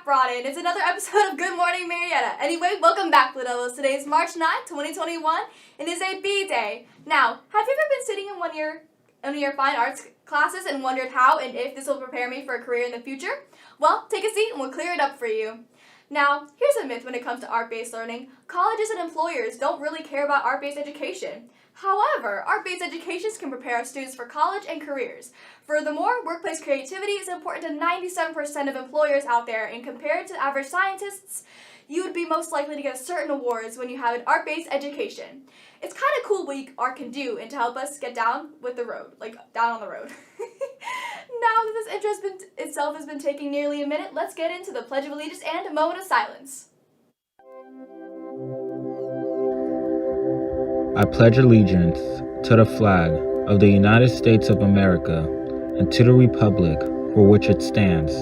back brought in. It's another episode of Good Morning Marietta. Anyway, welcome back, Blue Devils. Today is March 9th, 2021, and it is a B day. Now, have you ever been sitting in one of your fine arts classes and wondered how and if this will prepare me for a career in the future? Well, take a seat and we'll clear it up for you. Now, here's a myth when it comes to art-based learning. Colleges and employers don't really care about art-based education. However, art-based educations can prepare our students for college and careers. Furthermore, workplace creativity is important to 97% of employers out there, and compared to average scientists, you would be most likely to get certain awards when you have an art-based education. It's kind of cool what art can do and to help us get down with the road, like down on the road. Now that this intro itself has been taking nearly a minute, let's get into the Pledge of Allegiance and a moment of silence. I pledge allegiance to the flag of the United States of America and to the republic for which it stands,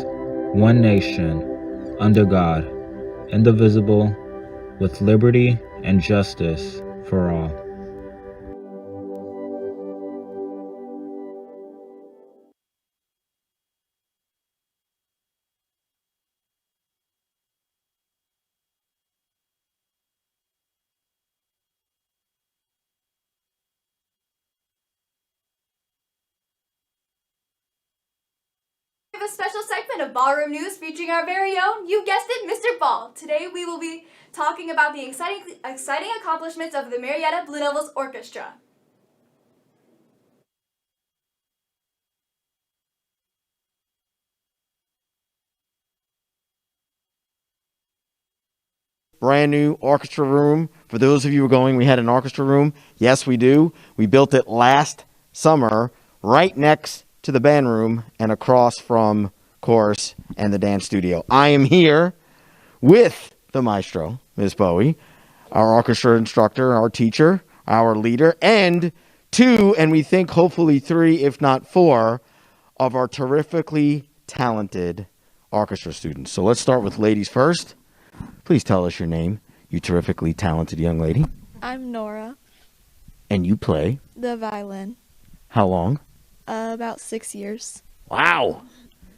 one nation, under God, indivisible, with liberty and justice for all. We have a special segment of Ballroom News featuring our very own, you guessed it, Mr. Ball. Today we will be talking about the exciting accomplishments of the Marietta Blue Devils Orchestra. Brand new orchestra room. For those of you who are going, we had an orchestra room. Yes, we do. We built it last summer right next to the band room and across from chorus and the dance studio. I am here with the maestro, Ms. Bowie, our orchestra instructor, our teacher, our leader, and two, and we think hopefully three, if not four, of our terrifically talented orchestra students. So let's start with ladies first. Please tell us your name, you terrifically talented young lady. I'm Nora. And you play? The violin. How long? About 6 years. Wow.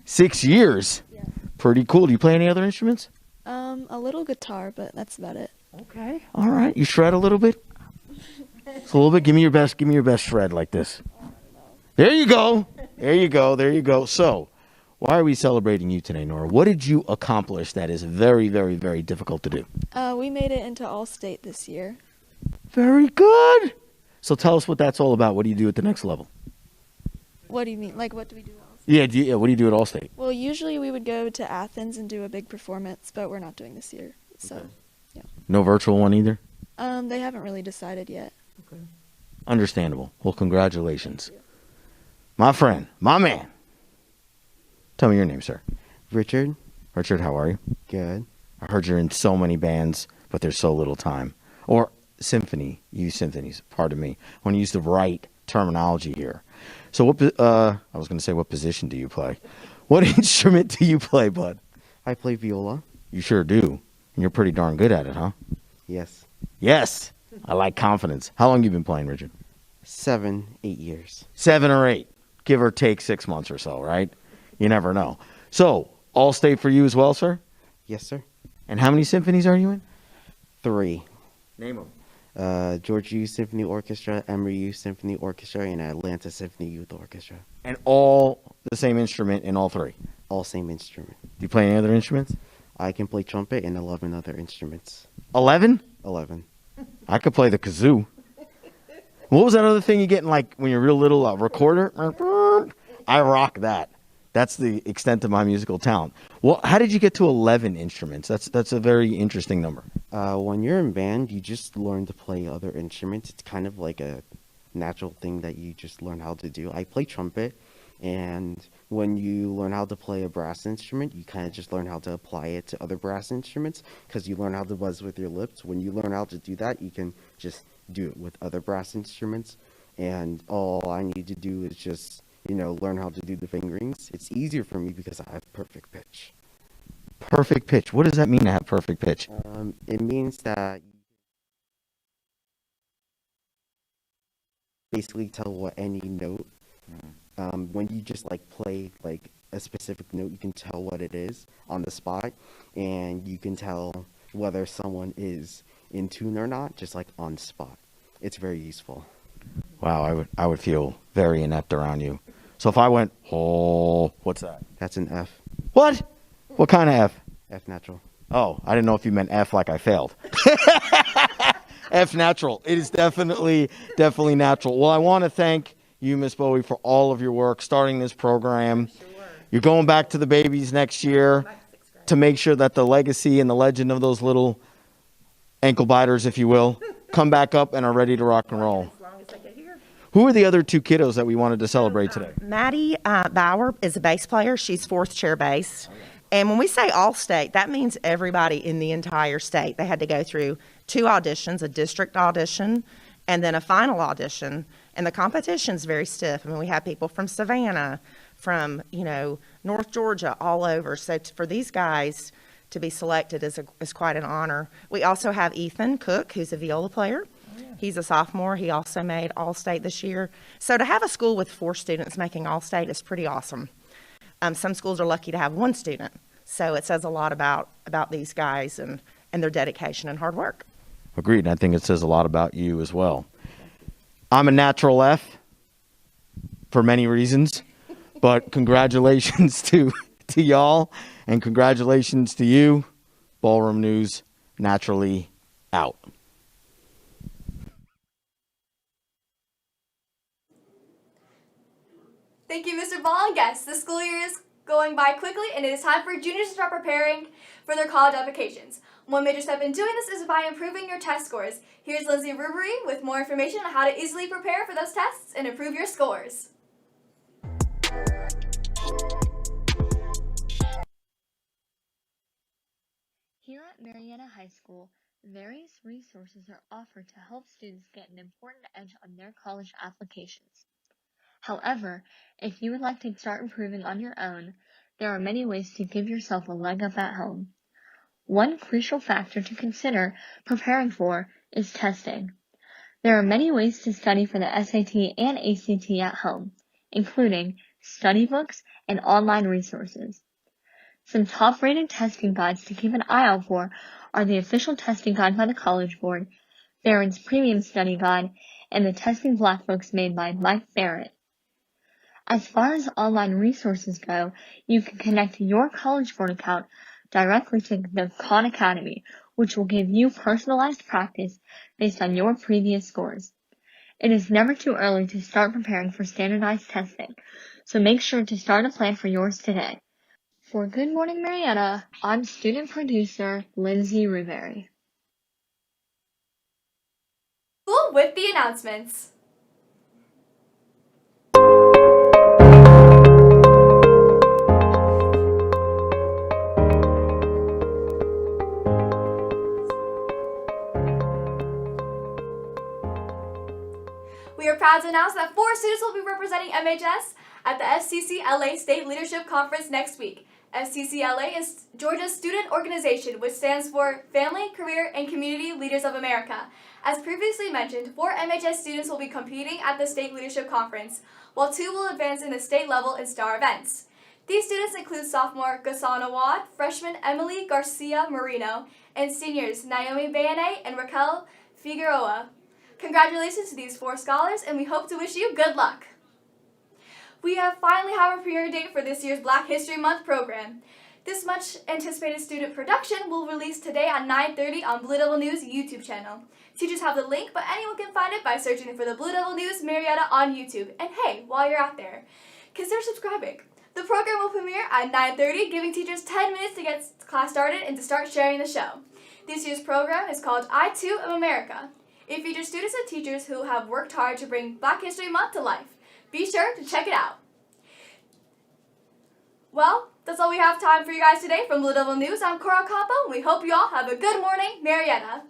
6 years? Yeah. Pretty cool. Do you play any other instruments? A little guitar, but that's about it. Okay. All right. You shred a little bit? Just a little bit? Give me your best shred like this. There you go. There you go. There you go. So, why are we celebrating you today, Nora? What did you accomplish that is very, very, very difficult to do? We made it into All-State this year. Very good. So tell us what that's all about. What do you do at the next level? What do you mean? Like, what do we do at All-State? Yeah, what do you do at All-State? Well, usually we would go to Athens and do a big performance, but we're not doing this year. So, Okay. Yeah. No virtual one either? They haven't really decided yet. Okay. Understandable. Well, congratulations. My friend, my man. Tell me your name, sir. Richard. Richard, how are you? Good. I heard you're in so many bands, but there's so little time. Or symphonies, pardon me. I want to use the right terminology here. So I was going to say, what position do you play? What instrument do you play, bud? I play viola. You sure do. And you're pretty darn good at it, huh? Yes. Yes. I like confidence. How long you been playing, Richard? 7, 8 years. 7 or 8. Give or take 6 months or so, right? You never know. So, All-State for you as well, sir? Yes, sir. And how many symphonies are you in? 3. Name them. Georgia Youth Symphony Orchestra, Emory Youth Symphony Orchestra, and Atlanta Symphony Youth Orchestra. And all the same instrument in all 3? All same instrument. Do you play any other instruments? I can play trumpet and 11 other instruments. 11? 11. I could play the kazoo. What was that other thing you get in, like, when you're real little, recorder? I rock that. That's the extent of my musical talent. Well, how did you get to 11 instruments? That's a very interesting number. When you're in band, you just learn to play other instruments. It's kind of like a natural thing that you just learn how to do. I play trumpet, and when you learn how to play a brass instrument, you kind of just learn how to apply it to other brass instruments because you learn how to buzz with your lips. When you learn how to do that, you can just do it with other brass instruments, and all I need to do is just learn how to do the fingerings. It's easier for me because I have perfect pitch. Perfect pitch. What does that mean to have perfect pitch? It means that you basically tell what any note. When you just play a specific note, you can tell what it is on the spot, and you can tell whether someone is in tune or not, just like on spot. It's very useful. Wow, I would feel very inept around you. So if I went, oh, what's that? That's an F. What? What kind of F? F natural. Oh, I didn't know if you meant F like I failed. F natural. It is definitely natural. Well, I want to thank you, Miss Bowie, for all of your work starting this program. You're going back to the babies next year to make sure that the legacy and the legend of those little ankle biters, if you will, come back up and are ready to rock and roll. As long as I get here. Who are the other two kiddos that we wanted to celebrate today? Maddie Bauer is a bass player. She's fourth chair bass. And when we say all state, that means everybody in the entire state. They had to go through 2 auditions, a district audition, and then a final audition. And the competition's very stiff. I mean, we have people from Savannah, from, North Georgia, all over. So for these guys to be selected is quite an honor. We also have Ethan Cook, who's a viola player. He's a sophomore. He also made All-State this year. So to have a school with 4 students making All-State is pretty awesome. Some schools are lucky to have 1 student. So it says a lot about these guys and their dedication and hard work. Agreed. And I think it says a lot about you as well. I'm a natural F for many reasons, but congratulations to y'all, and congratulations to you. Ballroom News, naturally out. Thank you, Mr. Ball and guests. The school year is going by quickly, and it is time for juniors to start preparing for their college applications. One major step in doing this is by improving your test scores. Here's Lindsay Rubery with more information on how to easily prepare for those tests and improve your scores. Here at Marietta High School, various resources are offered to help students get an important edge on their college applications. However, if you would like to start improving on your own, there are many ways to give yourself a leg up at home. One crucial factor to consider preparing for is testing. There are many ways to study for the SAT and ACT at home, including study books and online resources. Some top-rated testing guides to keep an eye out for are the Official Testing Guide by the College Board, Barron's Premium Study Guide, and the Testing Black Books made by Mike Barrett. As far as online resources go, you can connect your College Board account directly to the Khan Academy, which will give you personalized practice based on your previous scores. It is never too early to start preparing for standardized testing, so make sure to start a plan for yours today. For Good Morning Marietta, I'm student producer Lindsay Rubery. School with the announcements. We are proud to announce that 4 students will be representing MHS at the FCCLA State Leadership Conference next week. FCCLA is Georgia's student organization, which stands for Family, Career, and Community Leaders of America. As previously mentioned, 4 MHS students will be competing at the State Leadership Conference, while 2 will advance in the state level and star events. These students include sophomore Ghassan Awad, freshman Emily Garcia Marino, and seniors Naomi Bayane and Raquel Figueroa. Congratulations to these 4 scholars, and we hope to wish you good luck. We finally have a premiere date for this year's Black History Month program. This much anticipated student production will release today at 9:30 on Blue Devil News YouTube channel. Teachers have the link, but anyone can find it by searching for the Blue Devil News Marietta on YouTube. And hey, while you're out there, consider subscribing. The program will premiere at 9:30, giving teachers 10 minutes to get class started and to start sharing the show. This year's program is called I Too Am America. It features students and teachers who have worked hard to bring Black History Month to life. Be sure to check it out. Well, that's all we have time for you guys today from Blue Devil News. I'm Cora Campo. We hope you all have a good morning, Marietta.